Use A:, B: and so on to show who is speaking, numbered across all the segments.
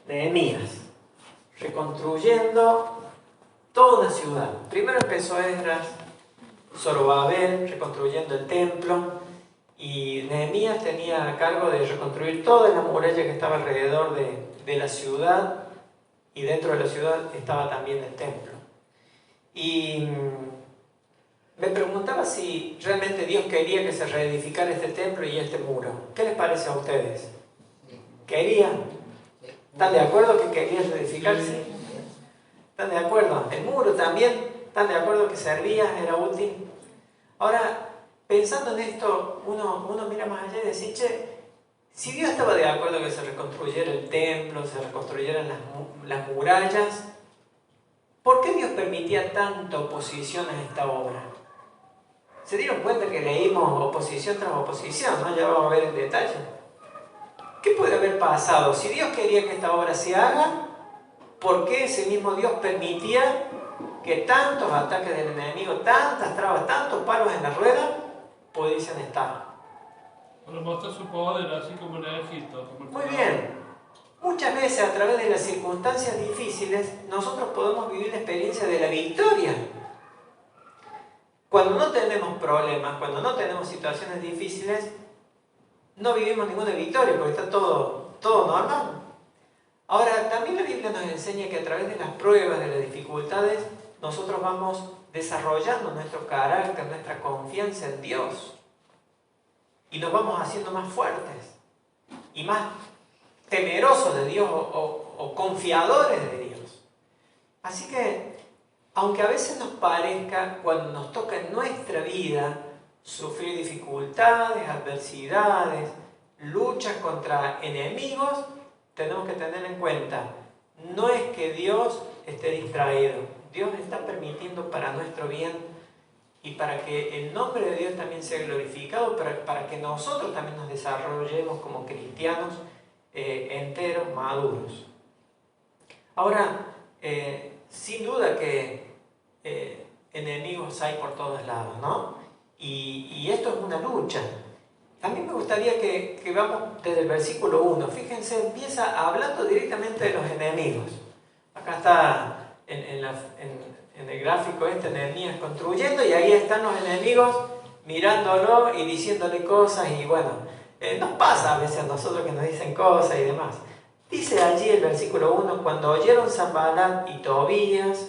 A: Nehemías, reconstruyendo toda una ciudad. Primero empezó Esdras, Zorobabel, reconstruyendo el templo, y Nehemías tenía a cargo de reconstruir toda la muralla que estaba alrededor de la ciudad, y dentro de la ciudad estaba también el templo. Y me preguntaba si realmente Dios quería que se reedificara este templo y este muro. ¿Qué les parece a ustedes? ¿Quería? ¿Están de acuerdo que quería reedificarse? ¿Están de acuerdo? ¿El muro también? ¿Están de acuerdo que servía? ¿Era útil? Ahora, pensando en esto, uno mira más allá y dice, che, si Dios estaba de acuerdo que se reconstruyera el templo, se reconstruyeran las murallas, ¿por qué Dios permitía tanta oposición a esta obra? ¿Se dieron cuenta que leímos oposición tras oposición, ¿no? Ya vamos a ver en detalle. ¿Qué puede haber pasado? Si Dios quería que esta obra se haga, ¿por qué ese mismo Dios permitía que tantos ataques del enemigo, tantas trabas, tantos palos en la rueda pudiesen estar?
B: Para mostrar su poder, así como en Egipto.
A: Muy bien. Muchas veces a través de las circunstancias difíciles nosotros podemos vivir la experiencia de la victoria. Cuando no tenemos problemas, cuando no tenemos situaciones difíciles, no vivimos ninguna victoria porque está todo normal. Ahora, también la Biblia nos enseña que a través de las pruebas, de las dificultades, nosotros vamos desarrollando nuestro carácter, nuestra confianza en Dios. Y nos vamos haciendo más fuertes y más temerosos de Dios o confiadores de Dios. Así que, aunque a veces nos parezca, cuando nos toca en nuestra vida sufrir dificultades, adversidades, luchas contra enemigos, tenemos que tener en cuenta, no es que Dios esté distraído, Dios está permitiendo para nuestro bien y para que el nombre de Dios también sea glorificado, para que nosotros también nos desarrollemos como cristianos enteros, maduros. Ahora, sin duda que enemigos hay por todos lados, ¿no? Y esto es una lucha. A mí me gustaría que vamos desde el versículo 1. Fíjense, empieza hablando directamente de los enemigos. Acá está en el gráfico Nehemías construyendo, y ahí están los enemigos mirándolo y diciéndole cosas, y bueno, nos pasa a veces a nosotros que nos dicen cosas y demás. Dice allí el versículo 1, cuando oyeron Sanbalat y Tobías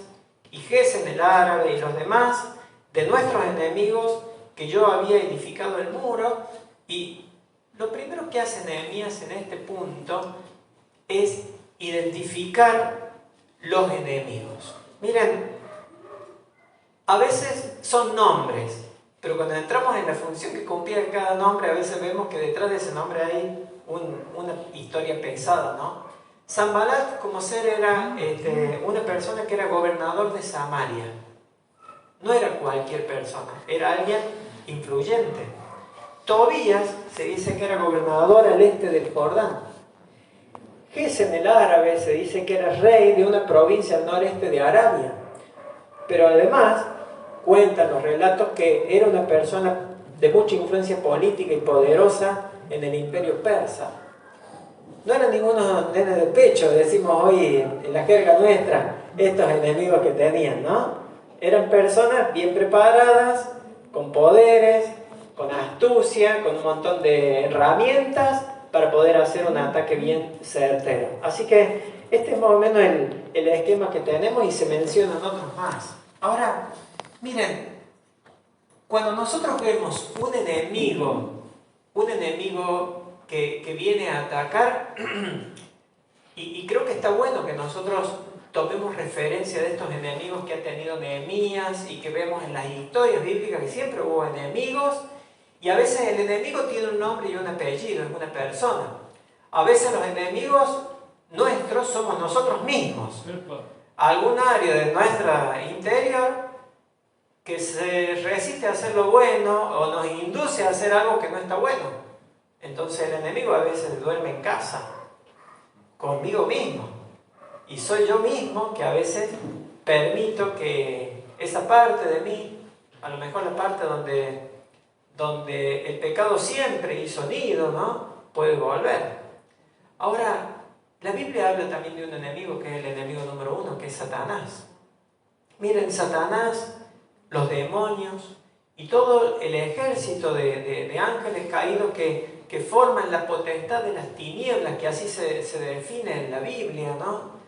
A: y Gesem el árabe y los demás de nuestros enemigos que yo había edificado el muro. Y lo primero que hace Nehemías en este punto es identificar los enemigos. Miren, a veces son nombres, pero cuando entramos en la función que cumplía cada nombre, a veces vemos que detrás de ese nombre hay una historia pesada, ¿no? Sanbalat, como ser, era una persona que era gobernador de Samaria. No era cualquier persona, era alguien influyente. Tobías se dice que era gobernador al este del Jordán. Gesem el árabe se dice que era rey de una provincia al noreste de Arabia. Pero además cuentan los relatos que era una persona de mucha influencia política y poderosa en el imperio persa. No eran ningunos nenes de pecho, decimos hoy en la jerga nuestra, estos enemigos que tenían, ¿no? Eran personas bien preparadas, con poderes, con astucia, con un montón de herramientas para poder hacer un ataque bien certero. Así que este es más o menos el esquema que tenemos, y se mencionan otros más. Ahora, miren, cuando nosotros vemos un enemigo que viene a atacar, y creo que está bueno que nosotros tomemos referencia de estos enemigos que ha tenido Nehemías y que vemos en las historias bíblicas que siempre hubo enemigos, y a veces el enemigo tiene un nombre y un apellido, es una persona. A veces los enemigos nuestros somos nosotros mismos. Algún área de nuestra interior que se resiste a hacer lo bueno o nos induce a hacer algo que no está bueno. Entonces el enemigo a veces duerme en casa, conmigo mismo. Y soy yo mismo que a veces permito que esa parte de mí, a lo mejor la parte donde el pecado siempre hizo nido, ¿no?, puede volver. Ahora, La Biblia habla también de un enemigo que es el enemigo número 1, que es Satanás. Miren, Satanás, los demonios y todo el ejército de ángeles caídos que forman la potestad de las tinieblas, que así se define en la Biblia, ¿no?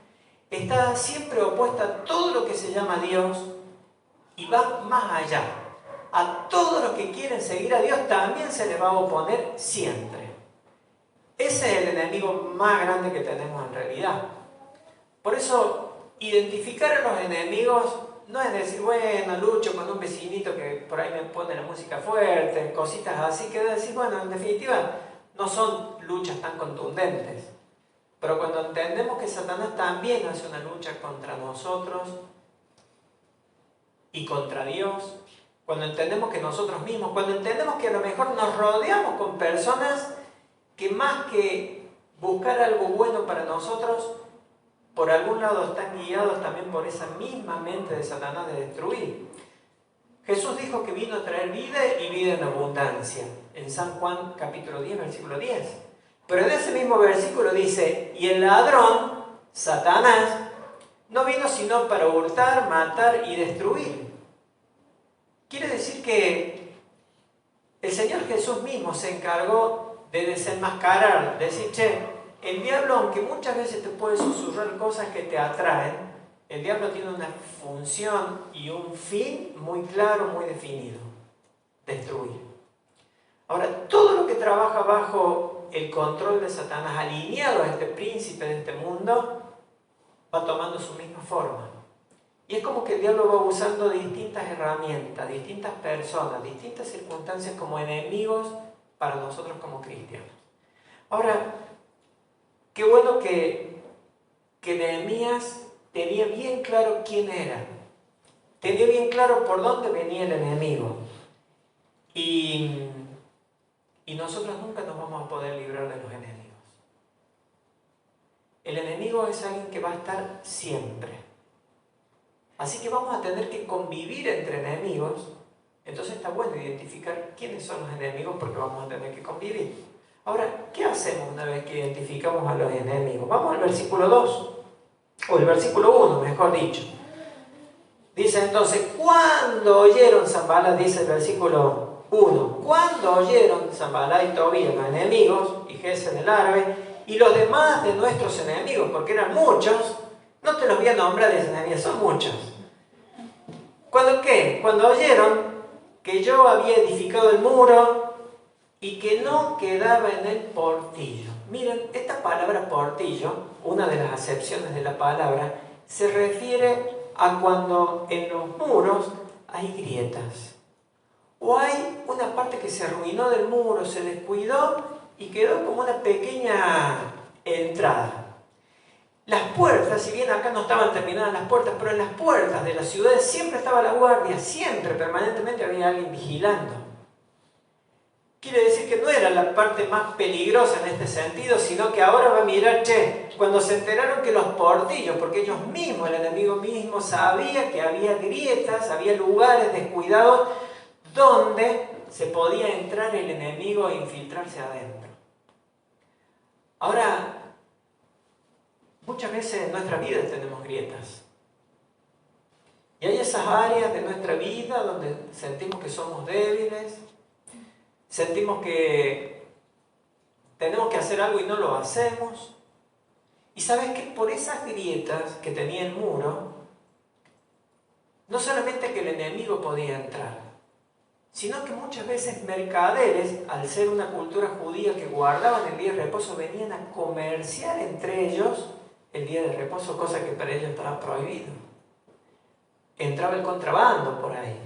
A: Está siempre opuesta a todo lo que se llama Dios y va más allá. A todos los que quieren seguir a Dios también se les va a oponer siempre. Ese es el enemigo más grande que tenemos en realidad. Por eso, identificar a los enemigos no es decir, bueno, lucho con un vecinito que por ahí me pone la música fuerte, cositas así, que decir, bueno, en definitiva, no son luchas tan contundentes. Pero cuando entendemos que Satanás también hace una lucha contra nosotros y contra Dios, cuando entendemos que nosotros mismos, cuando entendemos que a lo mejor nos rodeamos con personas que más que buscar algo bueno para nosotros, por algún lado están guiados también por esa misma mente de Satanás de destruir. Jesús dijo que vino a traer vida y vida en abundancia, en San Juan capítulo 10, versículo 10. Pero en ese mismo versículo dice, y el ladrón, Satanás, no vino sino para hurtar, matar y destruir. Quiere decir que el Señor Jesús mismo se encargó de desenmascarar, de decir, che, el diablo, aunque muchas veces te puede susurrar cosas que te atraen, el diablo tiene una función y un fin muy claro, muy definido: destruir. Ahora, todo lo que trabaja bajo el control de Satanás, alineado a este príncipe de este mundo, va tomando su misma forma. Y es como que el diablo va usando distintas herramientas, distintas personas, distintas circunstancias como enemigos para nosotros como cristianos. Ahora, qué bueno que Nehemías tenía bien claro quién era. Tenía bien claro por dónde venía el enemigo. Y nosotros nunca nos vamos a poder librar de los enemigos. El enemigo es alguien que va a estar siempre. Así que vamos a tener que convivir entre enemigos. Entonces está bueno identificar quiénes son los enemigos, porque vamos a tener que convivir. Ahora, ¿qué hacemos una vez que identificamos a los enemigos? Vamos al versículo 2, o el versículo 1, mejor dicho. Dice entonces, cuando oyeron Sanballat, dice el versículo 1, cuando oyeron Sanballat y Tobías, los enemigos, y Gesem el árabe, y los demás de nuestros enemigos, porque eran muchos, no te los voy a nombrar de enemigos, son muchos. ¿Cuándo qué? Cuando oyeron que yo había edificado el muro y que no quedaba en el portillo. Miren, esta palabra portillo, una de las acepciones de la palabra, se refiere a cuando en los muros hay grietas. O hay una parte que se arruinó del muro, se descuidó y quedó como una pequeña entrada. Las puertas, si bien acá no estaban terminadas las puertas, pero en las puertas de las ciudades siempre estaba la guardia, siempre, permanentemente había alguien vigilando. Quiere decir que no era la parte más peligrosa en este sentido, sino que ahora va a mirar, che, cuando se enteraron que los portillos, porque ellos mismos, el enemigo mismo, sabía que había grietas, había lugares descuidados donde se podía entrar el enemigo e infiltrarse adentro. Ahora, muchas veces en nuestra vida tenemos grietas. Y hay esas áreas de nuestra vida donde sentimos que somos débiles, sentimos que tenemos que hacer algo y no lo hacemos. Y sabes que por esas grietas que tenía el muro, no solamente que el enemigo podía entrar, sino que muchas veces mercaderes, al ser una cultura judía que guardaban el día de reposo, venían a comerciar entre ellos el día de reposo, cosa que para ellos estaba prohibido. Entraba el contrabando por ahí.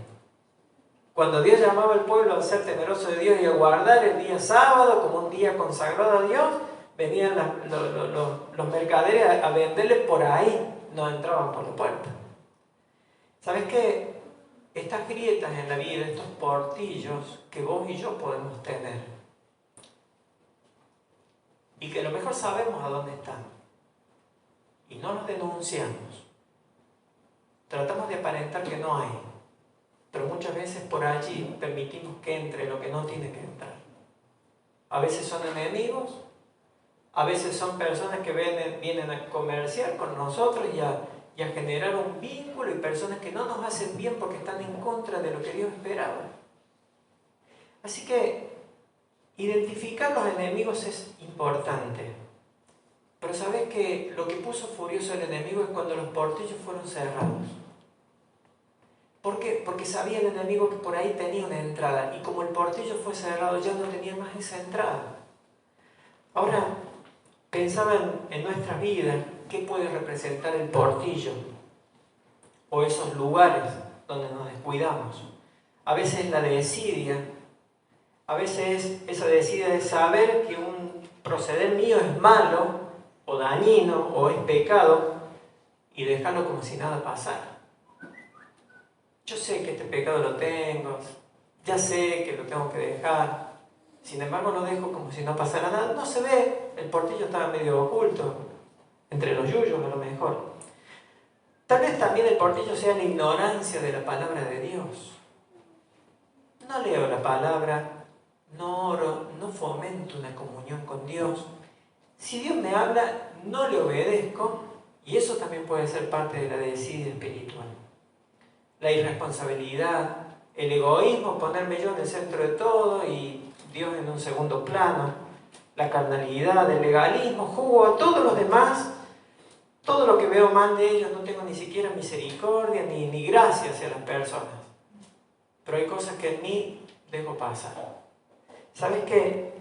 A: Cuando Dios llamaba al pueblo a ser temeroso de Dios y a guardar el día sábado como un día consagrado a Dios, venían los mercaderes a venderle por ahí, no entraban por la puerta. ¿Sabes qué? Estas grietas en la vida, estos portillos que vos y yo podemos tener, y que a lo mejor sabemos a dónde están, y no los denunciamos, tratamos de aparentar que no hay, pero muchas veces por allí permitimos que entre lo que no tiene que entrar. A veces son enemigos, A veces son personas que vienen a comerciar con nosotros y a generar un vínculo, y personas que no nos hacen bien porque están en contra de lo que Dios esperaba. Así que identificar los enemigos es importante. Pero ¿sabes qué? Lo que puso furioso al enemigo es cuando los portillos fueron cerrados. ¿Por qué? Porque sabía el enemigo que por ahí tenía una entrada, y como el portillo fue cerrado ya no tenía más esa entrada. Ahora, pensaba en nuestras vidas, ¿qué puede representar el portillo? O esos lugares donde nos descuidamos. A veces la desidia, a veces esa desidia de saber que un proceder mío es malo, o dañino, o es pecado, y dejarlo como si nada pasara. Yo sé que este pecado lo tengo, ya sé que lo tengo que dejar, sin embargo lo dejo como si no pasara nada. No se ve, el portillo estaba medio oculto, entre los yuyos a lo mejor. Tal vez también el portillo sea la ignorancia de la palabra de Dios. No leo la palabra, no oro, no fomento una comunión con Dios. Si Dios me habla, no le obedezco, y eso también puede ser parte de la desidia espiritual. La irresponsabilidad, el egoísmo, ponerme yo en el centro de todo y Dios en un segundo plano, la carnalidad, el legalismo, juzgo a todos los demás, todo lo que veo mal de ellos, no tengo ni siquiera misericordia ni gracia hacia las personas. Pero hay cosas que en mí dejo pasar. ¿Sabes qué?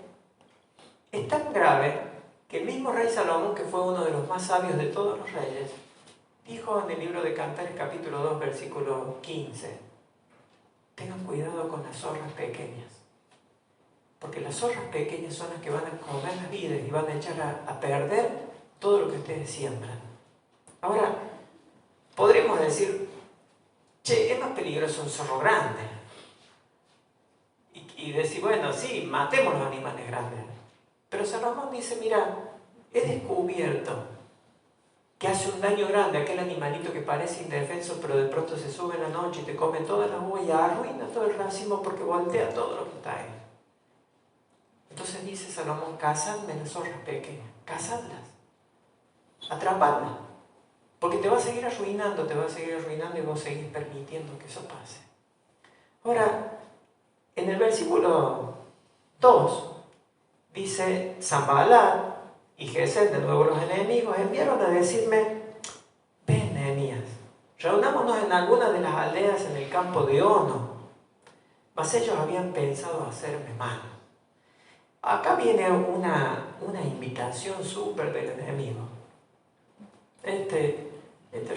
A: Es tan grave que el mismo rey Salomón, que fue uno de los más sabios de todos los reyes, dijo en el libro de Cantares capítulo 2 versículo 15: tengan cuidado con las zorras pequeñas, porque las zorras pequeñas son las que van a comer las vidas y van a echar a perder todo lo que ustedes siembran. Ahora, podremos decir, che, es más peligroso un zorro grande, y decir, bueno, sí, matemos los animales grandes. Pero Salomón dice, mira, he descubierto que hace un daño grande a aquel animalito que parece indefenso, pero de pronto se sube en la noche y te come todas las uvas y arruina todo el racimo porque voltea todo lo que está ahí. Entonces dice Salomón, cazadme las zorras pequeñas, cazadlas, atrapadlas, porque te va a seguir arruinando y vos seguís permitiendo que eso pase. Ahora, en el versículo 2 dice, Sanballat y Gesem, de nuevo los enemigos, enviaron a decirme, ven, Nehemías, reunámonos en alguna de las aldeas en el campo de Ono. Mas ellos habían pensado hacerme mal. Acá viene una invitación súper del enemigo. Este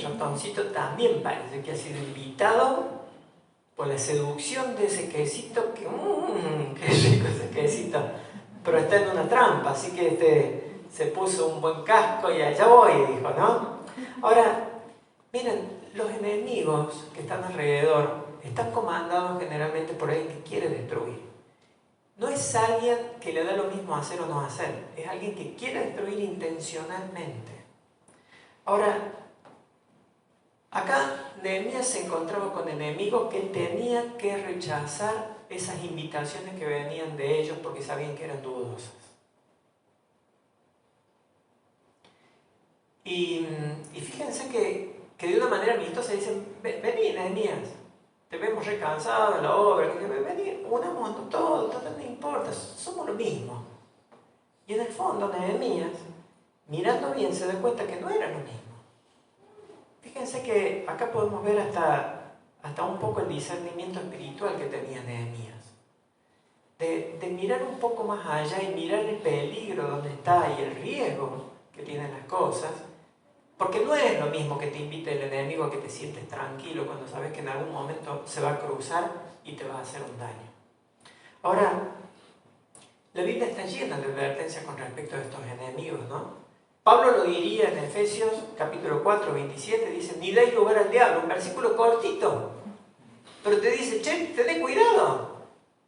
A: ratoncito también parece que ha sido invitado por la seducción de ese quesito, que qué rico ese quesito, pero está en una trampa, así que se puso un buen casco y allá voy, dijo, ¿no? Ahora, miren, los enemigos que están alrededor están comandados generalmente por alguien que quiere destruir. No es alguien que le da lo mismo hacer o no hacer, es alguien que quiere destruir intencionalmente. Ahora, acá Nehemías se encontraba con enemigos que él tenía que rechazar esas invitaciones que venían de ellos porque sabían que eran dudosas. Y fíjense que de una manera amistosa dicen, vení Nehemías, te vemos recansado de la obra, vení, unámonos todo, no importa, somos lo mismo. Y en el fondo Nehemías, mirando bien, se da cuenta que no era lo mismo. Fíjense que acá podemos ver hasta un poco el discernimiento espiritual que tenía Nehemías. De mirar un poco más allá y mirar el peligro donde está y el riesgo que tienen las cosas. Porque no es lo mismo que te invite el enemigo a que te sientes tranquilo cuando sabes que en algún momento se va a cruzar y te va a hacer un daño. Ahora, la Biblia está llena de advertencias con respecto a estos enemigos, ¿no? Pablo lo diría en Efesios capítulo 4, 27, dice, ni deis lugar al diablo, un versículo cortito, pero te dice, che, tened cuidado,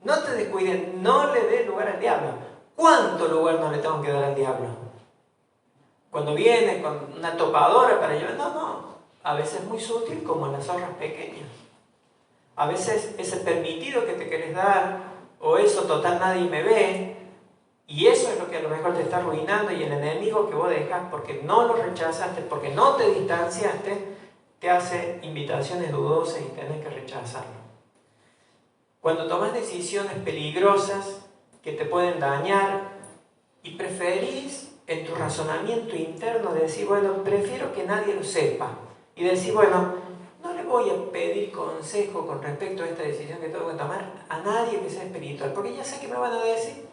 A: no te descuides, no le des lugar al diablo. ¿Cuánto lugar no le tengo que dar al diablo? Cuando viene con una topadora para llevar, no, a veces es muy sutil como en las zorras pequeñas. A veces ese permitido que te querés dar, o eso total nadie me ve, Y eso es lo que a lo mejor te está arruinando, y el enemigo que vos dejas porque no lo rechazaste, porque no te distanciaste, te hace invitaciones dudosas y tenés que rechazarlo. Cuando tomas decisiones peligrosas que te pueden dañar y preferís en tu razonamiento interno decir, bueno, prefiero que nadie lo sepa, y decir, bueno, no le voy a pedir consejo con respecto a esta decisión que tengo que tomar a nadie que sea espiritual, porque ya sé que me van a decir.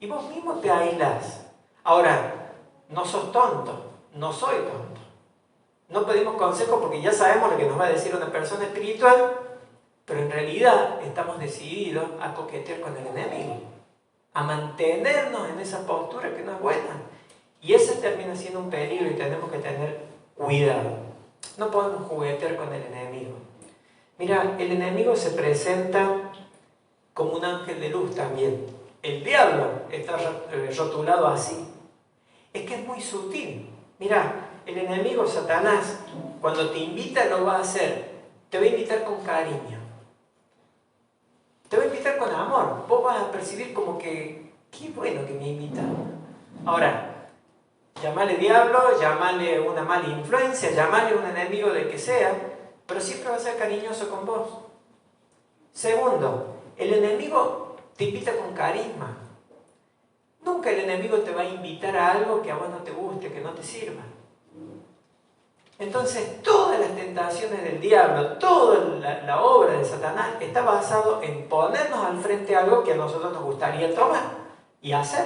A: Y vos mismo te aislás. Ahora, no sos tonto, no soy tonto. No pedimos consejo porque ya sabemos lo que nos va a decir una persona espiritual, pero en realidad estamos decididos a coquetear con el enemigo, a mantenernos en esa postura que no es buena. Y ese termina siendo un peligro y tenemos que tener cuidado. No podemos juguetear con el enemigo. Mira, el enemigo se presenta como un ángel de luz también. El diablo está rotulado así. Es que es muy sutil. Mira, el enemigo Satanás, cuando te invita, lo va a hacer. Te va a invitar con cariño. Te va a invitar con amor. Vos vas a percibir como que, qué bueno que me invita. Ahora, llamale diablo, llamale una mala influencia, llamale un enemigo del que sea, pero siempre va a ser cariñoso con vos. Segundo, el enemigo te invita con carisma. Nunca el enemigo te va a invitar a algo que a vos no te guste, que no te sirva. Entonces, todas las tentaciones del diablo, toda la obra de Satanás está basado en ponernos al frente algo que a nosotros nos gustaría tomar y hacer.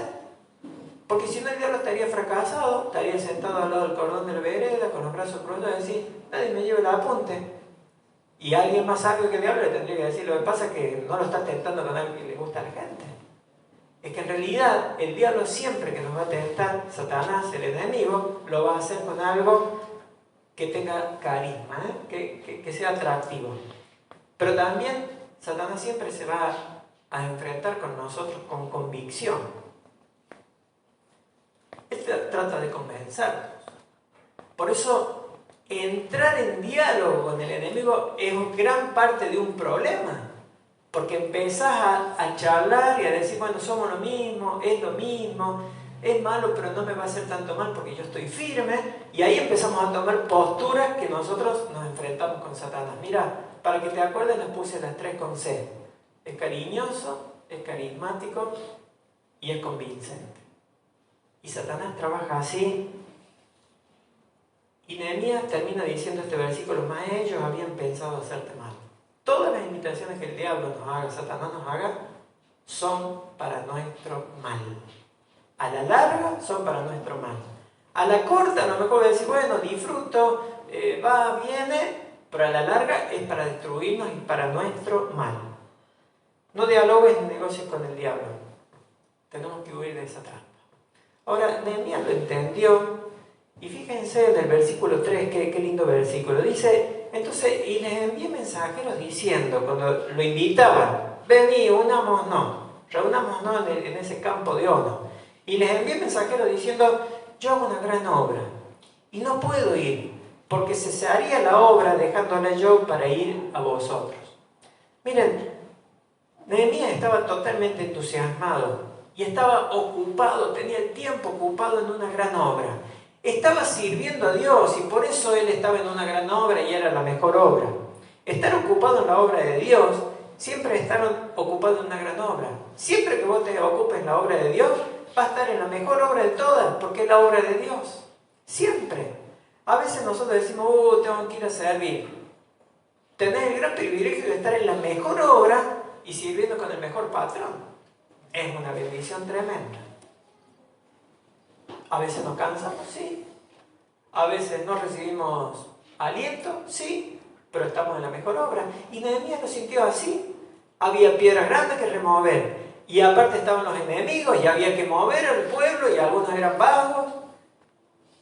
A: Porque si no, el diablo estaría fracasado, estaría sentado al lado del cordón de la vereda, con los brazos cruzados, y decir, nadie me lleve el apunte. Y alguien más sabio que el diablo le tendría que decir, lo que pasa es que no lo está tentando con algo que le gusta a la gente. Es que en realidad el diablo siempre que nos va a tentar, Satanás, el enemigo, lo va a hacer con algo que tenga carisma, que sea atractivo. Pero también Satanás siempre se va a enfrentar con nosotros con convicción. Él trata de convencernos. Por eso, entrar en diálogo con el enemigo es gran parte de un problema. Porque empezás a charlar y a decir, bueno, somos lo mismo, es malo, pero no me va a hacer tanto mal porque yo estoy firme. Y ahí empezamos a tomar posturas que nosotros nos enfrentamos con Satanás. Mira, para que te acuerdes, les puse las 3 con C. Es cariñoso, es carismático y es convincente. Y Satanás trabaja así. Y Nehemías termina diciendo este versículo, mas ellos habían pensado hacerte mal. Todas las invitaciones que el diablo nos haga, Satanás nos haga, son para nuestro mal. A la larga son para nuestro mal. A la corta a lo mejor voy a decir, bueno, disfruto, va, viene, pero a la larga es para destruirnos y para nuestro mal. No dialogues ni negocies con el diablo. Tenemos que huir de esa trampa. Ahora, Nehemías lo entendió, y fíjense en el versículo 3, qué lindo versículo. Dice, entonces, y les envié mensajeros diciendo, cuando lo invitaban, vení, reunámonos en ese campo de Ono. Y les envié mensajeros diciendo, yo hago una gran obra, y no puedo ir, porque cesaría la obra dejándola yo para ir a vosotros. Miren, Nehemías estaba totalmente entusiasmado, y estaba ocupado, tenía el tiempo ocupado en una gran obra. Estaba sirviendo a Dios y por eso él estaba en una gran obra y era la mejor obra. Estar ocupado en la obra de Dios, siempre estar ocupado en una gran obra. Siempre que vos te ocupes en la obra de Dios, vas a estar en la mejor obra de todas, porque es la obra de Dios. Siempre. A veces nosotros decimos, tengo que ir a servir. Tenés el gran privilegio de estar en la mejor obra y sirviendo con el mejor patrón. Es una bendición tremenda. A veces nos cansamos, sí. A veces no recibimos aliento, sí. Pero estamos en la mejor obra. Y Nehemías lo sintió así. Había piedras grandes que remover. Y aparte estaban los enemigos y había que mover al pueblo y algunos eran vagos.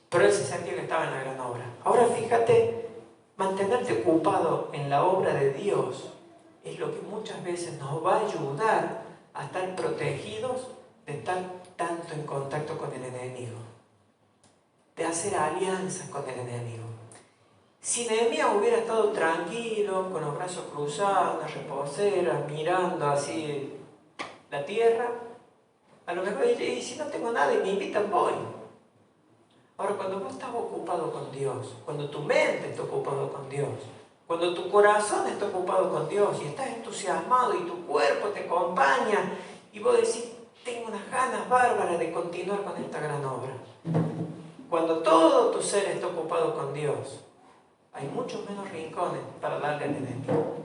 A: Pero él se sentía que estaba en la gran obra. Ahora fíjate, mantenerte ocupado en la obra de Dios es lo que muchas veces nos va a ayudar a estar protegidos de estar tanto en contacto con el enemigo, de hacer alianzas con el enemigo. Si Nehemías hubiera estado tranquilo, con los brazos cruzados, en la reposera, mirando así la tierra, A lo mejor dice, y si no tengo nada y me invitan, voy. Ahora, cuando vos estás ocupado con Dios, cuando tu mente está ocupado con Dios, cuando tu corazón está ocupado con Dios y estás entusiasmado y tu cuerpo te acompaña y vos decís, tengo unas ganas bárbaras de continuar con esta gran obra. Cuando todo tu ser está ocupado con Dios, hay muchos menos rincones para darle al enemigo.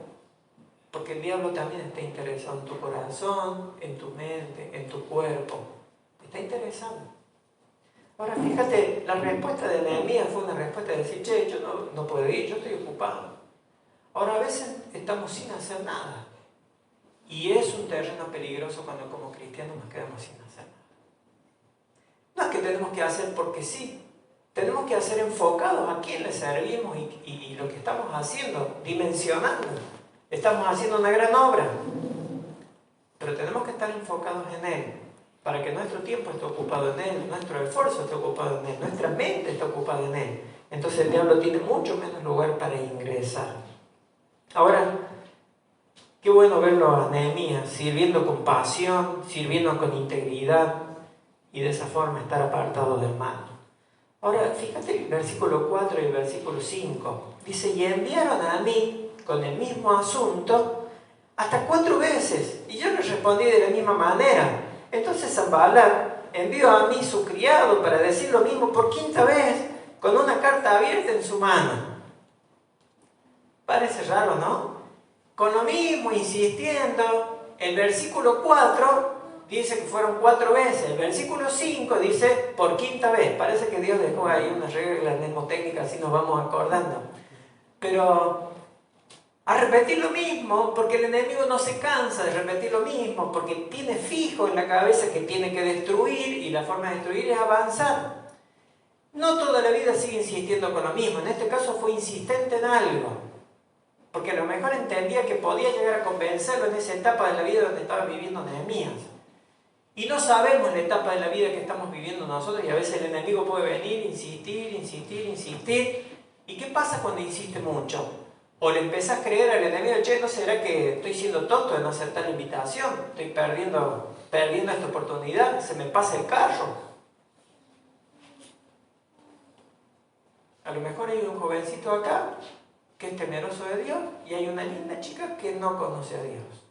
A: Porque el diablo también está interesado en tu corazón, en tu mente, en tu cuerpo. Está interesado. Ahora fíjate, la respuesta de Nehemías fue una respuesta de decir, che, yo no puedo ir, yo estoy ocupado. Ahora a veces estamos sin hacer nada. Y es un terreno peligroso cuando como cristianos nos quedamos sin hacer nada. No es que tenemos que hacer porque sí. Tenemos que hacer enfocados a quién le servimos y lo que estamos haciendo, dimensionando. Estamos haciendo una gran obra. Pero tenemos que estar enfocados en Él. Para que nuestro tiempo esté ocupado en Él, nuestro esfuerzo esté ocupado en Él, nuestra mente esté ocupada en Él. Entonces el diablo tiene mucho menos lugar para ingresar. Ahora, qué bueno verlo a Nehemías sirviendo con pasión, sirviendo con integridad y de esa forma estar apartado del mal. Ahora, fíjate el versículo 4 y el versículo 5. Dice, y enviaron a mí con el mismo asunto hasta 4 veces. Y yo les respondí de la misma manera. Entonces Sanballat envió a mí su criado para decir lo mismo por 5ª vez, con una carta abierta en su mano. Parece raro, ¿no? Con lo mismo, insistiendo. El versículo 4 dice que fueron 4 veces. El versículo 5 dice por 5ª vez. Parece que Dios dejó ahí unas reglas mnemotécnicas, así nos vamos acordando. Pero a repetir lo mismo, porque el enemigo no se cansa de repetir lo mismo, porque tiene fijo en la cabeza que tiene que destruir, y la forma de destruir es avanzar. No toda la vida sigue insistiendo con lo mismo. En este caso fue insistente en algo, porque a lo mejor entendía que podía llegar a convencerlo en esa etapa de la vida donde estaba viviendo Nehemías. Y no sabemos la etapa de la vida que estamos viviendo nosotros, y a veces el enemigo puede venir, insistir. ¿Y qué pasa cuando insiste mucho? O le empezás a creer al enemigo, che, ¿no será que estoy siendo tonto de no aceptar la invitación? Estoy perdiendo esta oportunidad, se me pasa el carro. A lo mejor hay un jovencito acá que es temeroso de Dios y hay una linda chica que no conoce a Dios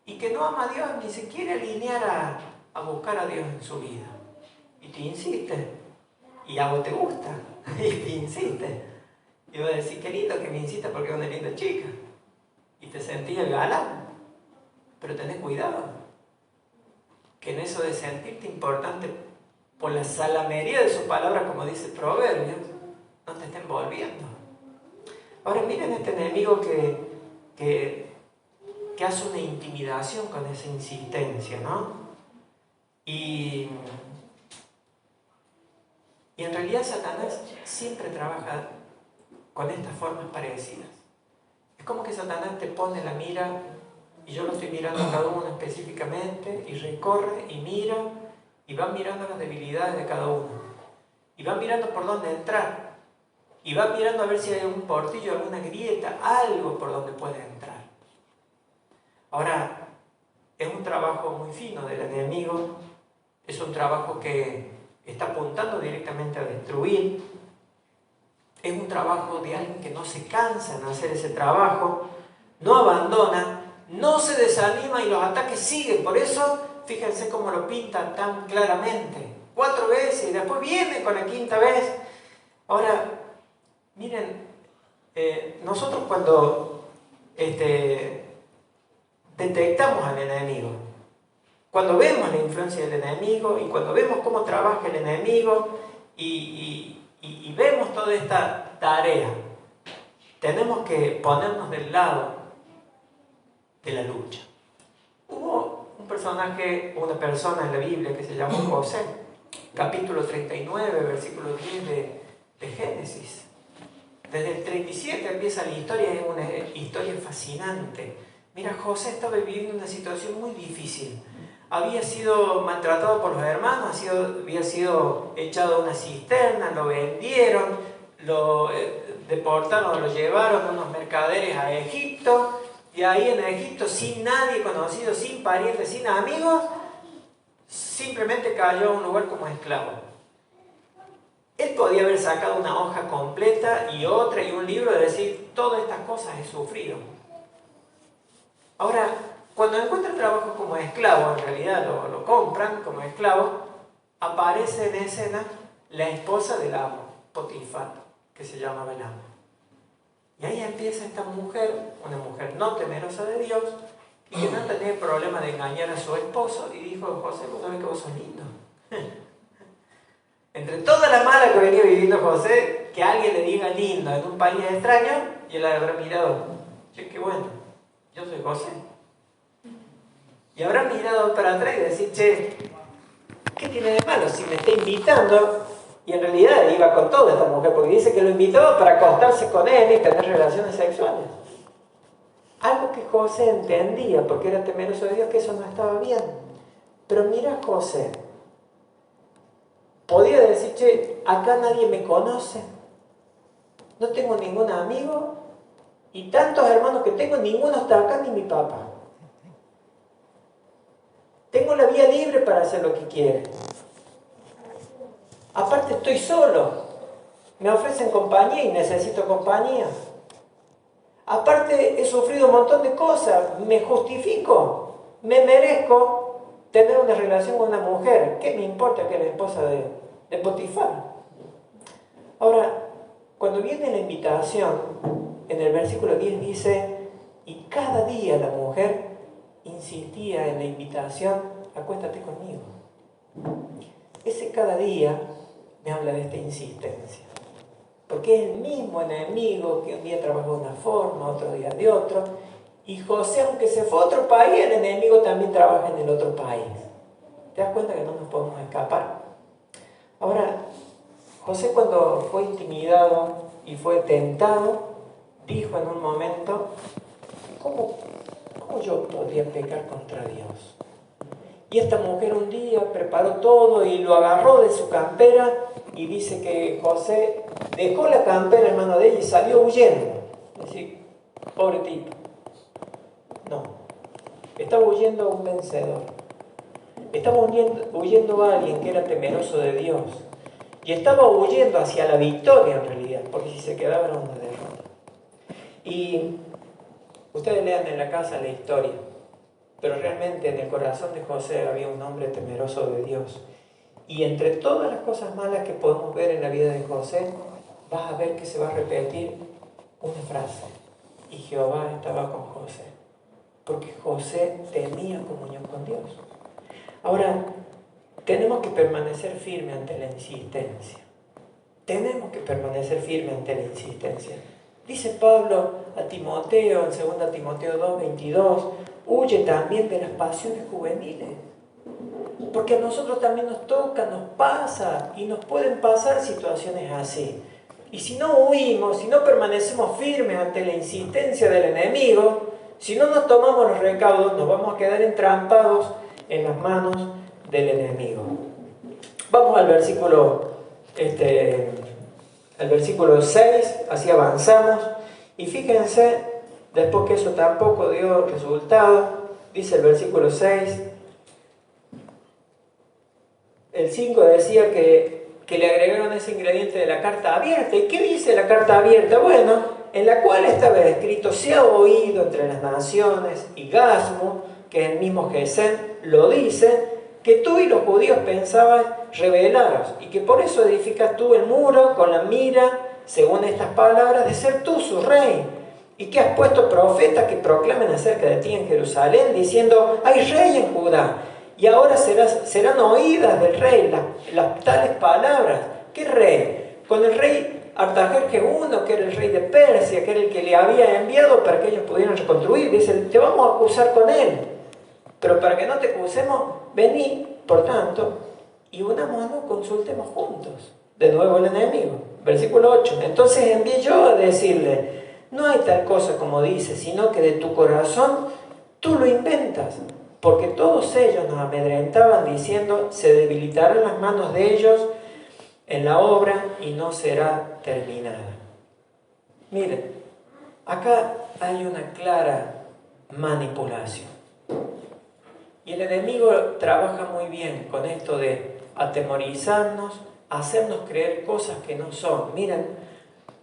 A: y que no ama a Dios ni se quiere alinear a buscar a Dios en su vida. Y te insiste, y a vos te gusta, y te insiste. Y vas a decir, qué lindo que me insista porque es una linda chica. Y te sentís el galán. Pero tenés cuidado. Que en eso de sentirte importante por la salamería de sus palabras, como dice Proverbios, no te estén volviendo. Ahora miren este enemigo que hace una intimidación con esa insistencia, ¿no? Y en realidad Satanás siempre trabaja con estas formas parecidas. Es como que Satanás te pone la mira, y yo lo estoy mirando a cada uno específicamente, y recorre y mira, y va mirando las debilidades de cada uno, y va mirando por dónde entrar, y va mirando a ver si hay algún portillo, alguna grieta, algo por donde puede entrar. Ahora, es un trabajo muy fino del enemigo, es un trabajo que está apuntando directamente a destruir. Es un trabajo de alguien que no se cansa en hacer ese trabajo, no abandona, no se desanima y los ataques siguen. Por eso, fíjense cómo lo pintan tan claramente. 4 veces y después viene con la 5ª vez. Ahora, miren, nosotros cuando detectamos al enemigo, cuando vemos la influencia del enemigo y cuando vemos cómo trabaja el enemigo y vemos toda esta tarea, tenemos que ponernos del lado de la lucha. Hubo un personaje, una persona en la Biblia que se llamó José, capítulo 39, versículo 10 de Génesis. Desde el 37 empieza la historia, es una historia fascinante. Mira, José estaba viviendo una situación muy difícil. Había sido maltratado por los hermanos, había sido echado a una cisterna, lo vendieron, lo deportaron, lo llevaron a unos mercaderes a Egipto, y ahí en Egipto, sin nadie conocido, sin parientes, sin amigos, simplemente cayó a un lugar como esclavo. Él podía haber sacado una hoja completa y otra y un libro de decir, todas estas cosas he sufrido. Ahora, cuando encuentra trabajo como esclavo, en realidad lo compran como esclavo, aparece en escena la esposa del amo, Potifar, que se llamaba el amo. Y ahí empieza esta mujer, una mujer no temerosa de Dios, y que no tenía problema de engañar a su esposo, y dijo, José, ¿vos sabés que vos sos lindo? Entre toda la mala que venía viviendo José, que alguien le diga lindo en un país extraño, y él habrá mirado, che, qué bueno, yo soy José. Y habrá mirado para atrás y decir, che, ¿qué tiene de malo si me está invitando? Y en realidad iba con toda esta mujer, porque dice que lo invitaba para acostarse con él y tener relaciones sexuales. Algo que José entendía, porque era temeroso de Dios, que eso no estaba bien. Pero mira José, podía decir, che, acá nadie me conoce, no tengo ningún amigo, y tantos hermanos que tengo, ninguno está acá, ni mi papá. Tengo la vía libre para hacer lo que quiera. Aparte estoy solo, me ofrecen compañía y necesito compañía. Aparte he sufrido un montón de cosas, me justifico, me merezco tener una relación con una mujer. ¿Qué me importa que es la esposa de Potifar? Ahora, cuando viene la invitación, en el versículo 10 dice, y cada día la mujer insistía en la invitación, acuéstate conmigo. Ese cada día me habla de esta insistencia. Porque es el mismo enemigo que un día trabaja de una forma, otro día de otro. Y José, aunque se fue a otro país, el enemigo también trabaja en el otro país. ¿Te das cuenta que no nos podemos escapar? Ahora, José cuando fue intimidado y fue tentado, dijo en un momento, ¿cómo yo podría pecar contra Dios? Y esta mujer un día preparó todo y lo agarró de su campera y dice que José dejó la campera en mano de ella y salió huyendo. Es decir, pobre tipo. No, estaba huyendo a un vencedor. Estaba huyendo a alguien que era temeroso de Dios. Y estaba huyendo hacia la victoria en realidad, porque si se quedaba era una derrota. Y ustedes lean en la casa la historia. Pero realmente en el corazón de José había un hombre temeroso de Dios. Y entre todas las cosas malas que podemos ver en la vida de José, vas a ver que se va a repetir una frase. Y Jehová estaba con José. Porque José tenía comunión con Dios. Ahora, tenemos que permanecer firmes ante la insistencia. Tenemos que permanecer firmes ante la insistencia. Dice Pablo a Timoteo en 2 Timoteo 2:22, huye también de las pasiones juveniles. Porque a nosotros también nos toca, nos pasa y nos pueden pasar situaciones así. Y si no huimos, si no permanecemos firmes ante la insistencia del enemigo, si no nos tomamos los recaudos, nos vamos a quedar entrampados en las manos del enemigo. Vamos al versículo 6, así avanzamos. Y fíjense, después que eso tampoco dio resultado, dice el versículo 6, el 5 decía que le agregaron ese ingrediente de la carta abierta. ¿Y qué dice la carta abierta? Bueno, en la cual estaba escrito, se ha oído entre las naciones, y Gasmo, que es el mismo Gesén, lo dice, que tú y los judíos pensabas rebelaros, y que por eso edificas tú el muro con la mira, según estas palabras, de ser tú su rey, y que has puesto profetas que proclamen acerca de ti en Jerusalén, diciendo, hay rey en Judá, y ahora serán oídas del rey las tales palabras. ¿Qué rey? Con el rey Artajerjes I, que era el rey de Persia, que era el que le había enviado para que ellos pudieran reconstruir. Dice, te vamos a acusar con él, pero para que no te acusemos, vení, por tanto, y unámonos, consultemos juntos. De nuevo el enemigo. Versículo 8. Entonces envié yo a decirle, no hay tal cosa como dice, sino que de tu corazón tú lo inventas. Porque todos ellos nos amedrentaban diciendo, se debilitarán las manos de ellos en la obra y no será terminada. Miren, acá hay una clara manipulación. Y el enemigo trabaja muy bien con esto de atemorizarnos, hacernos creer cosas que no son. Miren,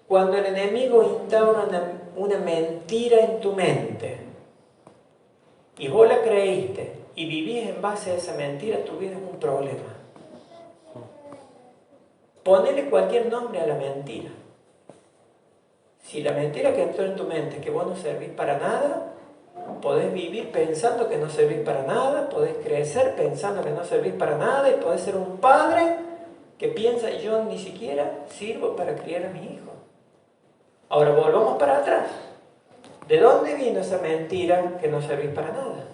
A: cuando el enemigo instaura una mentira en tu mente y vos la creíste y vivís en base a esa mentira, tu vida es un problema. Ponele cualquier nombre a la mentira. Si la mentira que entró en tu mente es que vos no servís para nada, podés vivir pensando que no servís para nada, podés crecer pensando que no servís para nada y podés ser un padre que piensa yo ni siquiera sirvo para criar a mi hijo. Ahora volvamos para atrás. ¿De dónde vino esa mentira que no servís para nada?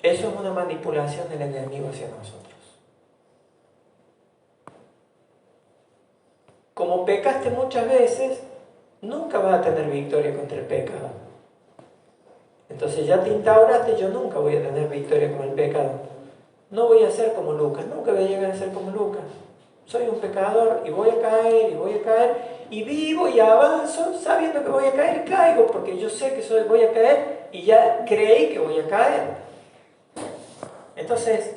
A: Eso es una manipulación del enemigo hacia nosotros. Como pecaste muchas veces, nunca vas a tener victoria contra el pecado. Entonces ya te instauraste, yo nunca voy a tener victoria con el pecado. No voy a ser como Lucas, nunca voy a llegar a ser como Lucas. Soy un pecador y voy a caer, y vivo y avanzo sabiendo que voy a caer y caigo, porque yo sé que voy a caer y ya creí que voy a caer. Entonces,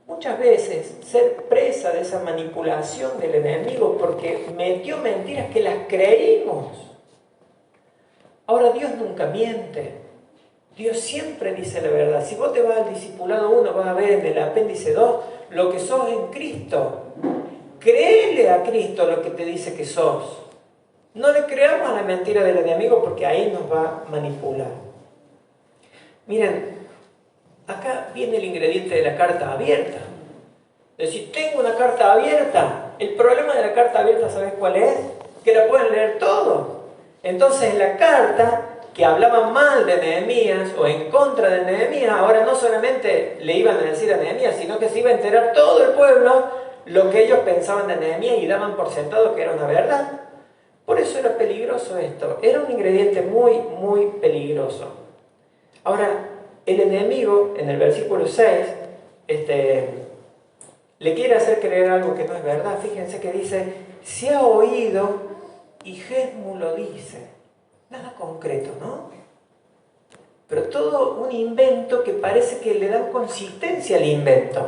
A: muchas veces ser presa de esa manipulación del enemigo porque metió mentiras que las creímos. Ahora Dios nunca miente. Dios siempre dice la verdad. Si vos te vas al discipulado 1, vas a ver en el apéndice 2 lo que sos en Cristo. Créele a Cristo lo que te dice que sos. No le creamos a la mentira del enemigo porque ahí nos va a manipular. Miren, acá viene el ingrediente de la carta abierta. Es decir, tengo una carta abierta. El problema de la carta abierta, ¿sabes cuál es? Que la pueden leer todos. Entonces la carta que hablaba mal de Nehemías o en contra de Nehemías, ahora no solamente le iban a decir a Nehemías, sino que se iba a enterar todo el pueblo lo que ellos pensaban de Nehemías y daban por sentado que era una verdad. Por eso era peligroso esto. Era un ingrediente muy, muy peligroso. Ahora, el enemigo, en el versículo 6, le quiere hacer creer algo que no es verdad. Fíjense que dice, se ha oído y Gesmu lo dice. Nada concreto, ¿no? Pero todo un invento que parece que le da consistencia al invento.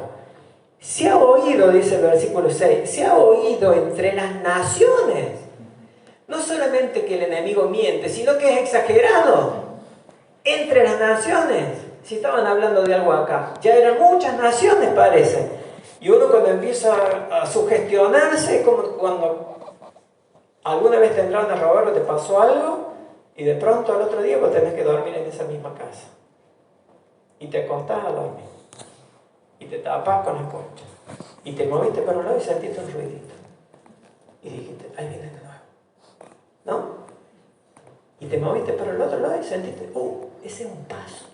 A: Se ha oído, dice el versículo 6, se ha oído entre las naciones. No solamente que el enemigo miente, sino que es exagerado. Entre las naciones. Si estaban hablando de algo acá, ya eran muchas naciones, parece. Y uno cuando empieza a sugestionarse, como cuando alguna vez te entraron a robar o te pasó algo, y de pronto al otro día vos tenés que dormir en esa misma casa. Y te acostás a dormir. Y te tapás con el colchón. Y te moviste para un lado y sentiste un ruidito. Y dijiste, ahí viene de nuevo. ¿No? Y te moviste para el otro lado y sentiste, ese es un paso.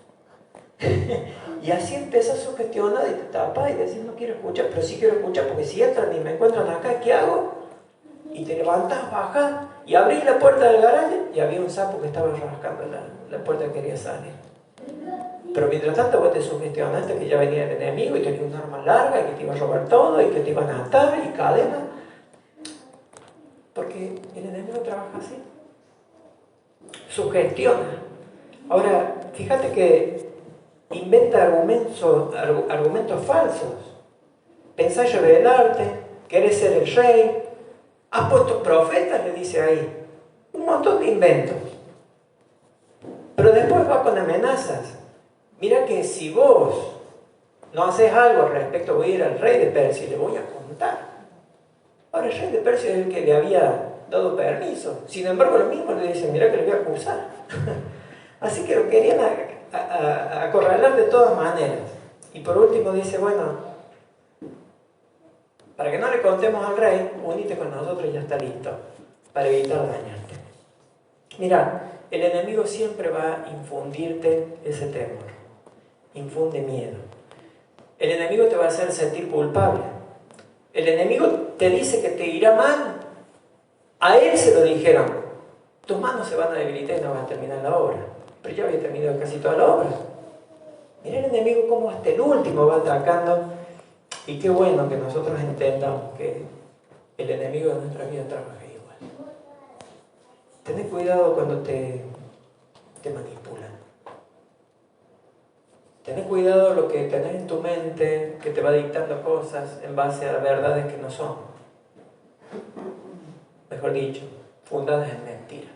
A: Y así empiezas a sugestionar y te tapas y decís, no quiero escuchar, pero sí quiero escuchar, porque si entran y me encuentran acá, ¿qué hago? Y te levantás, bajás y abrís la puerta del garaje y había un sapo que estaba rascando la puerta que quería salir. Pero mientras tanto vos te sugestionaste que ya venía el enemigo y tenía un arma larga y que te iba a robar todo y que te iban a atar y cadena. Porque el enemigo trabaja así. Sugestiona. Ahora, fíjate que inventa argumentos falsos. Pensás revelarte, querés ser el rey. Has puesto profetas, le dice ahí. Un montón de inventos. Pero después va con amenazas. Mira que si vos no haces algo al respecto, voy a ir al rey de Persia y le voy a contar. Ahora el rey de Persia es el que le había dado permiso. Sin embargo, lo mismo le dicen, mira que le voy a acusar. Así que lo querían acorralar de todas maneras. Y por último dice, bueno, para que no le contemos al rey, unite con nosotros y ya está listo, para evitar dañarte. Mirá, el enemigo siempre va a infundirte ese temor. Infunde miedo. El enemigo te va a hacer sentir culpable. El enemigo te dice que te irá mal. A él se lo dijeron. Tus manos se van a debilitar y no vas a terminar la obra. Pero ya había terminado casi toda la obra. Mira el enemigo como hasta el último va atacando. Y qué bueno que nosotros entendamos que el enemigo de nuestra vida trabaja igual. Ten cuidado cuando te manipulan. Ten cuidado lo que tenés en tu mente, que te va dictando cosas en base a verdades que no son. Mejor dicho, fundadas en mentiras.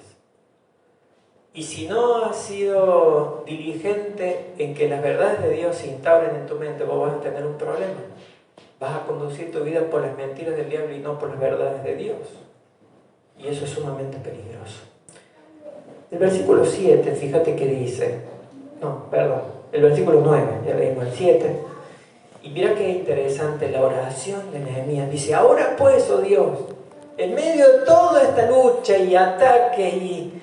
A: Y si no has sido diligente en que las verdades de Dios se instauren en tu mente, vos vas a tener un problema. Vas a conducir tu vida por las mentiras del diablo y no por las verdades de Dios. Y eso es sumamente peligroso. El versículo 7, fíjate que dice, el versículo 9, ya leímos el 7, y mira qué interesante la oración de Nehemías. Dice, ahora pues, oh Dios, en medio de toda esta lucha y ataques y,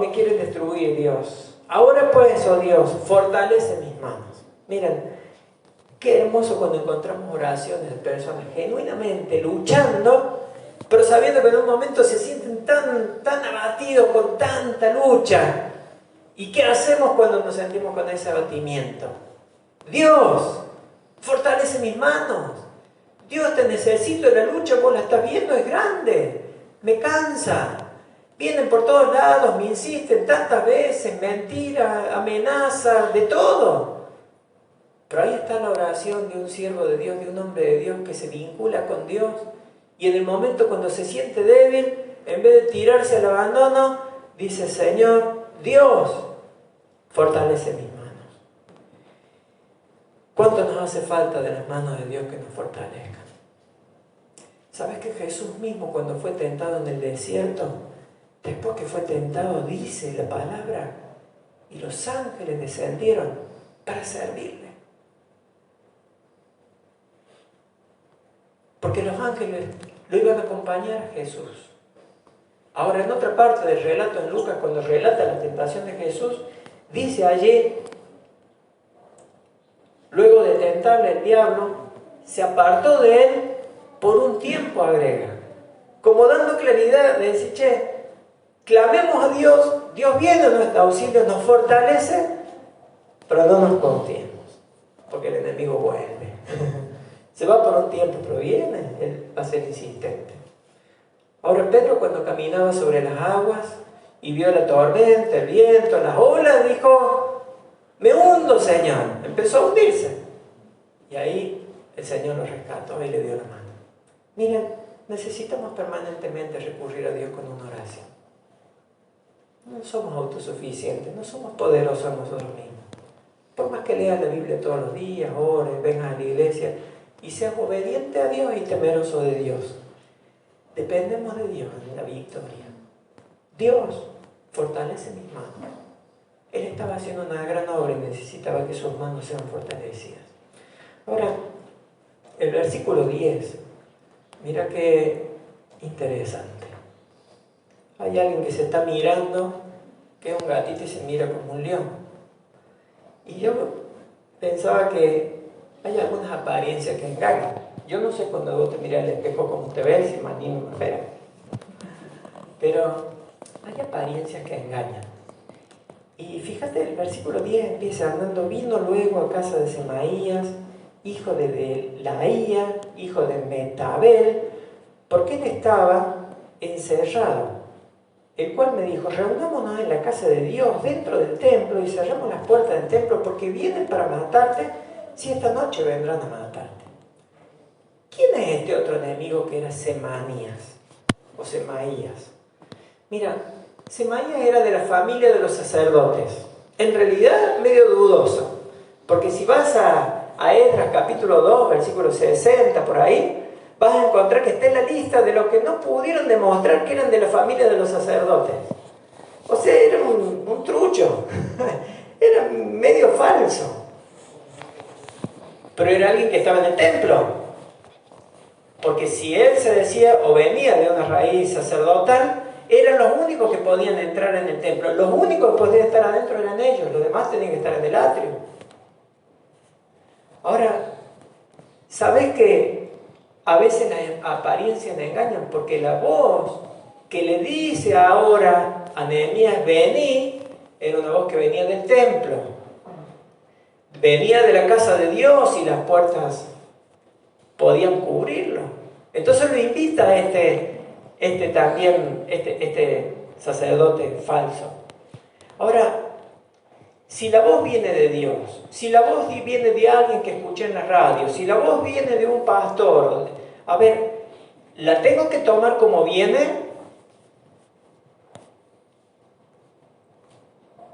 A: me quieren destruir, Dios. Ahora pues, oh Dios, fortalece mis manos. Miren, qué hermoso cuando encontramos oraciones de personas genuinamente luchando, pero sabiendo que en un momento se sienten tan abatidos con tanta lucha. ¿Y qué hacemos cuando nos sentimos con ese abatimiento? Dios, fortalece mis manos. Dios, te necesito en la lucha, vos la estás viendo, es grande. Me cansa. Vienen por todos lados, me insisten tantas veces, mentiras, amenazas, de todo. Pero ahí está la oración de un siervo de Dios, de un hombre de Dios que se vincula con Dios. Y en el momento cuando se siente débil, en vez de tirarse al abandono, dice, Señor, Dios, fortalece mis manos. ¿Cuánto nos hace falta de las manos de Dios que nos fortalezcan? ¿Sabes que Jesús mismo cuando fue tentado en el desierto, después que fue tentado, dice la palabra, y los ángeles descendieron para servirle? Porque los ángeles lo iban a acompañar a Jesús. Ahora, en otra parte del relato en Lucas, cuando relata la tentación de Jesús, dice allí, luego de tentarle el diablo, se apartó de él por un tiempo, agrega, como dando claridad de decir, clamemos a Dios, Dios viene a nuestro auxilio, nos fortalece, pero no nos confiemos, porque el enemigo vuelve. Se va por un tiempo, pero viene, él va a ser insistente. Ahora Pedro, cuando caminaba sobre las aguas y vio la tormenta, el viento, las olas, dijo, me hundo, Señor. Empezó a hundirse. Y ahí el Señor lo rescató y le dio la mano. Miren, necesitamos permanentemente recurrir a Dios con una oración. No somos autosuficientes, no somos poderosos nosotros mismos. Por más que leas la Biblia todos los días, ores, vengas a la iglesia y seas obediente a Dios y temeroso de Dios, dependemos de Dios en la victoria. Dios fortalece mis manos. Él estaba haciendo una gran obra y necesitaba que sus manos sean fortalecidas. Ahora, el versículo 10, mira qué interesante. Hay alguien que se está mirando, que es un gatito y se mira como un león. Y yo pensaba que hay algunas apariencias que engañan. Yo no sé cuando vos te miras al espejo cómo te ves, si más lindo más feo. Pero hay apariencias que engañan. Y fíjate, el versículo 10 empieza andando, vino luego a casa de Semaías, hijo de Delaía, hijo de Metabel, porque él estaba encerrado, el cual me dijo, reunámonos en la casa de Dios, dentro del templo, y cerramos las puertas del templo, porque vienen para matarte, si esta noche vendrán a matarte. ¿Quién es este otro enemigo que era Semanías o Semaías? Mira, Semaías era de la familia de los sacerdotes. En realidad, medio dudoso, porque si vas a Esdras capítulo 2, versículo 60, por ahí, vas a encontrar que está en la lista de los que no pudieron demostrar que eran de la familia de los sacerdotes. O sea, era un trucho, era medio falso. Pero era alguien que estaba en el templo. Porque si él se decía o venía de una raíz sacerdotal, eran los únicos que podían entrar en el templo. Los únicos que podían estar adentro eran ellos, los demás tenían que estar en el atrio. Ahora, ¿sabes que a veces las apariencias le engañan? Porque la voz que le dice ahora a Nehemías, vení, era una voz que venía del templo. Venía de la casa de Dios y las puertas podían cubrirlo. Entonces lo invita a este sacerdote falso. Ahora, Si la voz viene de Dios, si la voz viene de alguien que escuché en la radio, si la voz viene de un pastor, a ver, ¿la tengo que tomar como viene?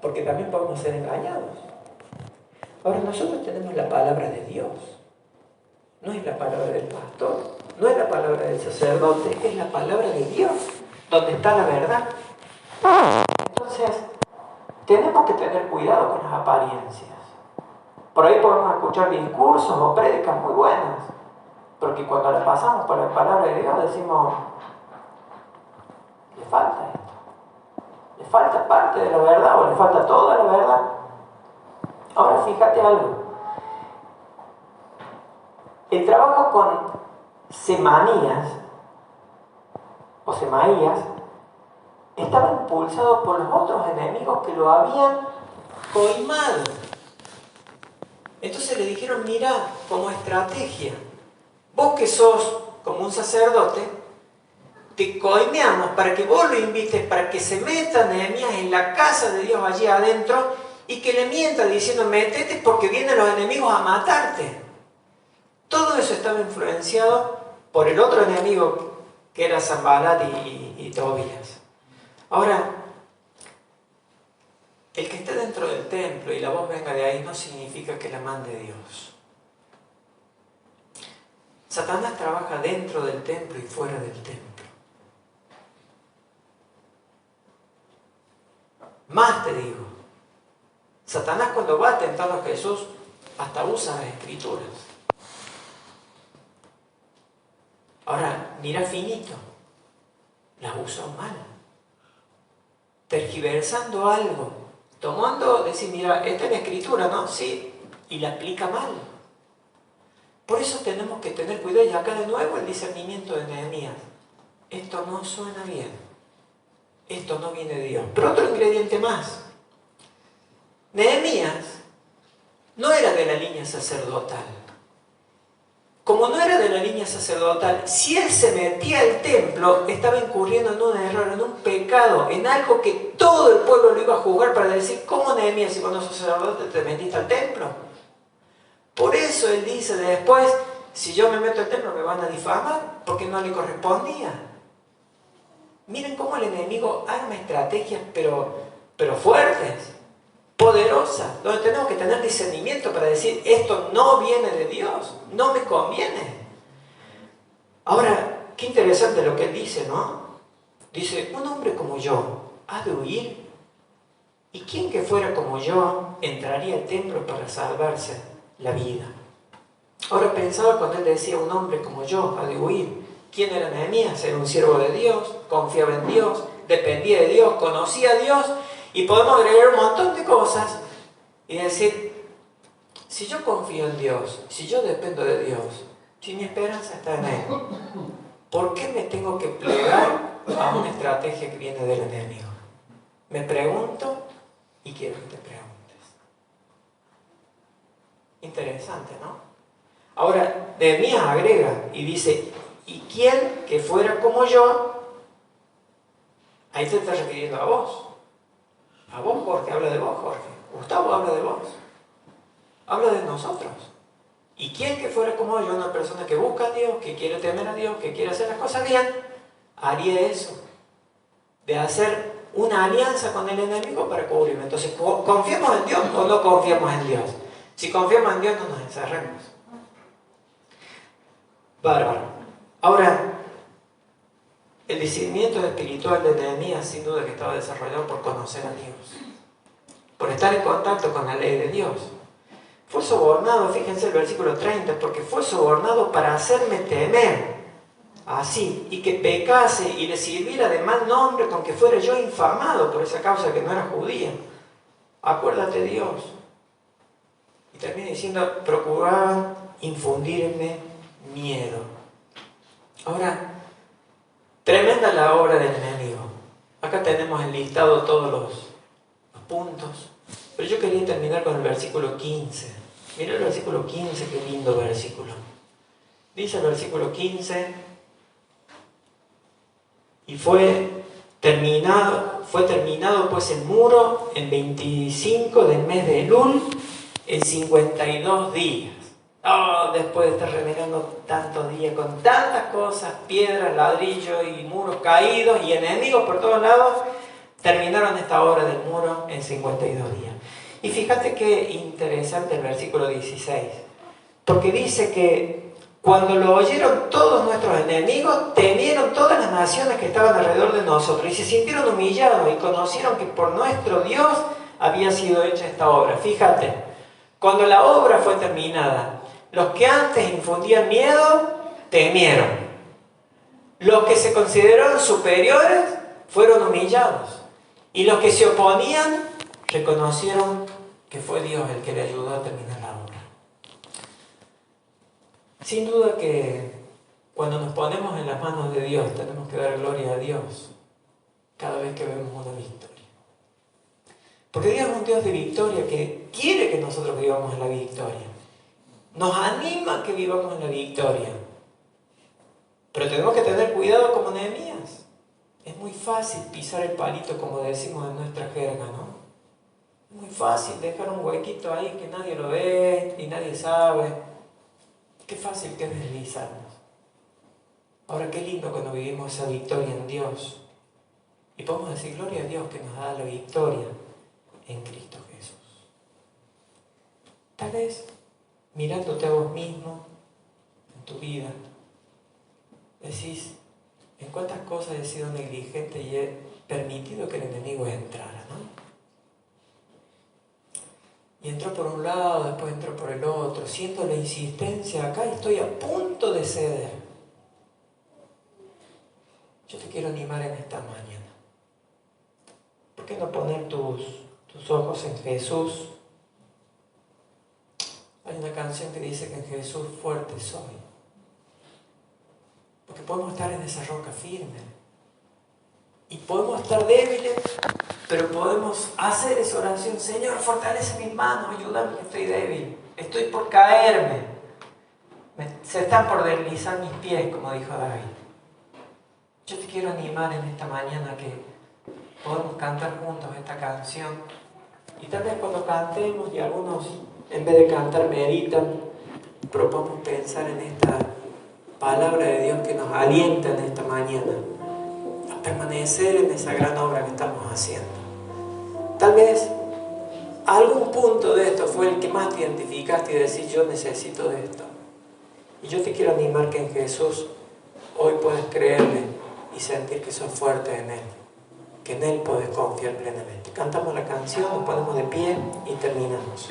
A: Porque también podemos ser engañados. Ahora, nosotros tenemos la palabra de Dios. No es la palabra del pastor, no es la palabra del sacerdote, es la palabra de Dios, donde está la verdad. Entonces, tenemos que tener cuidado con las apariencias. Por ahí podemos escuchar discursos o prédicas muy buenas, porque cuando las pasamos por la palabra de Dios decimos, le falta esto, le falta parte de la verdad o le falta toda la verdad. Ahora fíjate algo, el trabajo con Semaías o Semaías estaba impulsado por los otros enemigos que lo habían coimado. Entonces le dijeron, mira, como estrategia, vos que sos como un sacerdote, te coimeamos para que vos lo invites, para que se meta Nehemías en la casa de Dios allí adentro y que le mienta diciendo, métete porque vienen los enemigos a matarte. Todo eso estaba influenciado por el otro enemigo que era Sanballat y Tobías. Ahora, el que esté dentro del templo y la voz venga de ahí no significa que la mande Dios. Satanás trabaja dentro del templo y fuera del templo. Más te digo, Satanás cuando va a tentar a Jesús hasta usa las escrituras. Ahora, mira finito, las usó mal, tergiversando algo, tomando, decir, mira, esta es la escritura, ¿no? Sí, y la aplica mal. Por eso tenemos que tener cuidado, y acá de nuevo el discernimiento de Nehemías. Esto no suena bien, esto no viene de Dios. Pero otro ingrediente más, Nehemías no era de la línea sacerdotal. Como no era de la línea sacerdotal, si él se metía al templo, estaba incurriendo en un error, en un pecado, en algo que todo el pueblo lo iba a juzgar para decir, ¿cómo Nehemías, si vos no sos sacerdote, te metiste al templo? Por eso él dice después, si yo me meto al templo me van a difamar, porque no le correspondía. Miren cómo el enemigo arma estrategias, pero fuertes, poderosas, donde tenemos que tener discernimiento para decir, esto no viene de Dios, no me conviene. Ahora, qué interesante lo que él dice, ¿no? Dice, un hombre como yo ha de huir, y quién que fuera como yo entraría al templo para salvarse la vida. Ahora pensaba cuando él decía, un hombre como yo ha de huir. ¿Quién era Nehemías? Era un siervo de Dios, confiaba en Dios, dependía de Dios, conocía a Dios. Y podemos agregar un montón de cosas y decir, si yo confío en Dios, si yo dependo de Dios, si mi esperanza está en Él, ¿por qué me tengo que plegar a una estrategia que viene del enemigo? Me pregunto y quiero que te preguntes. Interesante, ¿no? Ahora, Nehemías agrega y dice, ¿y quién que fuera como yo? Ahí te está refiriendo a vos. A vos, Jorge, habla de vos, Jorge. Gustavo habla de vos. Habla de nosotros. ¿Y quién que fuera como yo, una persona que busca a Dios, que quiere temer a Dios, que quiere hacer las cosas bien, haría eso? De hacer una alianza con el enemigo para cubrirme. Entonces, ¿confiamos en Dios o no confiamos en Dios? Si confiamos en Dios, no nos encerremos. Bárbaro. Ahora, el discernimiento espiritual de Nehemías sin duda que estaba desarrollado por conocer a Dios, por estar en contacto con la ley de Dios. Fue sobornado, fíjense el versículo 30, porque fue sobornado para hacerme temer, así, y que pecase y le sirviera de mal nombre con que fuera yo infamado por esa causa que no era judía. Acuérdate Dios. Y termina diciendo, procuraban infundirme miedo. Ahora, tremenda la obra del enemigo. Acá tenemos enlistado todos los puntos. Pero yo quería terminar con el versículo 15. Mira el versículo 15, qué lindo versículo. Dice el versículo 15, y fue fue terminado pues el muro el 25 del mes de Elul, en 52 días. Oh, después de estar renegando tantos días con tantas cosas, piedras, ladrillos y muros caídos y enemigos por todos lados, terminaron esta obra del muro en 52 días. Y fíjate qué interesante el versículo 16, porque dice que cuando lo oyeron todos nuestros enemigos, temieron todas las naciones que estaban alrededor de nosotros y se sintieron humillados y conocieron que por nuestro Dios había sido hecha esta obra. Fíjate, cuando la obra fue terminada, los que antes infundían miedo, temieron. Los que se consideraron superiores fueron humillados. Y los que se oponían reconocieron que fue Dios el que le ayudó a terminar la obra. Sin duda que cuando nos ponemos en las manos de Dios, tenemos que dar gloria a Dios cada vez que vemos una victoria. Porque Dios es un Dios de victoria que quiere que nosotros vivamos en la victoria. Nos anima a que vivamos en la victoria. Pero tenemos que tener cuidado como Nehemías. Es muy fácil pisar el palito, como decimos en nuestra jerga, ¿no? Es muy fácil dejar un huequito ahí que nadie lo ve y nadie sabe. Qué fácil que es deslizarnos. Ahora, qué lindo cuando vivimos esa victoria en Dios. Y podemos decir, gloria a Dios que nos da la victoria en Cristo Jesús. Tal vez, mirándote a vos mismo, en tu vida, decís, ¿en cuántas cosas he sido negligente y he permitido que el enemigo entrara, ¿no? Y entró por un lado, después entró por el otro, siento la insistencia acá y estoy a punto de ceder. Yo te quiero animar en esta mañana. ¿Por qué no poner tus ojos en Jesús? Hay una canción que dice que en Jesús fuerte soy. Porque podemos estar en esa roca firme. Y podemos estar débiles, pero podemos hacer esa oración. Señor, fortalece mis manos, ayúdame que estoy débil. Estoy por caerme. Se están por deslizar mis pies, como dijo David. Yo te quiero animar en esta mañana que podamos cantar juntos esta canción. Y tal vez cuando cantemos y algunos en vez de cantar meditan, pero podemos pensar en esta palabra de Dios que nos alienta en esta mañana a permanecer en esa gran obra que estamos haciendo. Tal vez algún punto de esto fue el que más te identificaste y decís, yo necesito de esto. Y yo te quiero animar que en Jesús hoy puedes creerle y sentir que sos fuerte en Él, que en Él podés confiar plenamente. Cantamos la canción, nos ponemos de pie y terminamos.